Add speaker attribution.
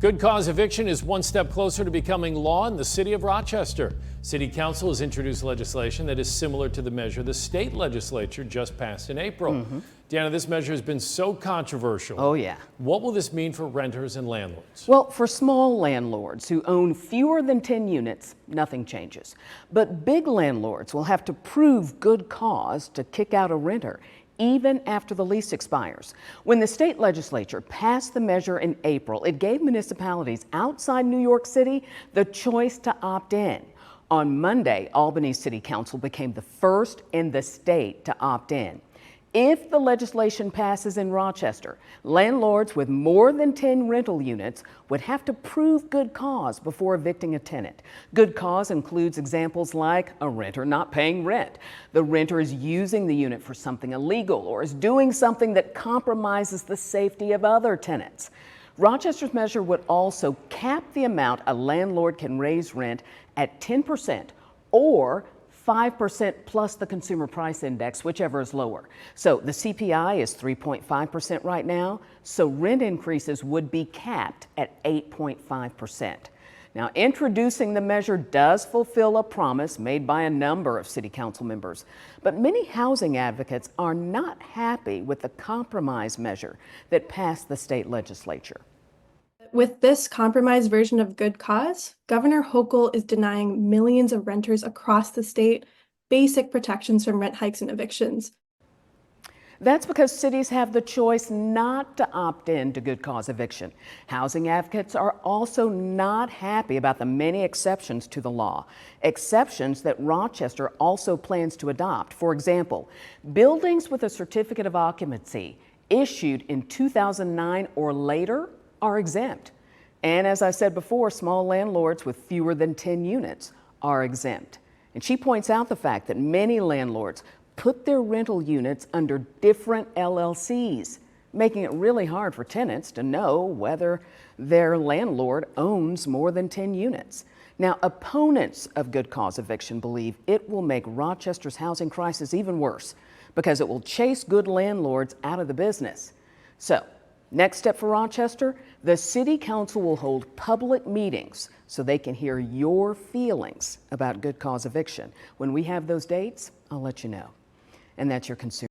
Speaker 1: Good cause eviction is one step closer to becoming law in the city of Rochester. City Council has introduced legislation that is similar to the measure the state legislature just passed in April. Deanna, this measure has been so controversial.
Speaker 2: Oh, yeah.
Speaker 1: What will this mean for renters and landlords?
Speaker 2: Well, for small landlords who own fewer than 10 units, nothing changes. But big landlords will have to prove good cause to kick out a renter, even after the lease expires. When the state legislature passed the measure in April, it gave municipalities outside New York City the choice to opt in. On Monday, Albany City Council became the first in the state to opt in. If the legislation passes in Rochester, landlords with more than 10 rental units would have to prove good cause before evicting a tenant. Good cause includes examples like a renter not paying rent, the renter is using the unit for something illegal, or is doing something that compromises the safety of other tenants. Rochester's measure would also cap the amount a landlord can raise rent at 10% or 5% plus the consumer price index, whichever is lower. So the CPI is 3.5% right now, so rent increases would be capped at 8.5%. Now, introducing the measure does fulfill a promise made by a number of city council members, but many housing advocates are not happy with the compromise measure that passed the state legislature.
Speaker 3: With this compromised version of good cause, Governor Hochul is denying millions of renters across the state basic protections from rent hikes and evictions.
Speaker 2: That's because cities have the choice not to opt in to good cause eviction. Housing advocates are also not happy about the many exceptions to the law, exceptions that Rochester also plans to adopt. For example, buildings with a certificate of occupancy issued in 2009 or later are exempt. And as I said before, small landlords with fewer than 10 units are exempt. And she points out the fact that many landlords put their rental units under different LLCs, making it really hard for tenants to know whether their landlord owns more than 10 units. Now, opponents of good cause eviction believe it will make Rochester's housing crisis even worse because it will chase good landlords out of the business. So, next step for Rochester, the City Council will hold public meetings so they can hear your feelings about good cause eviction. When we have those dates, I'll let you know. And that's your consumer.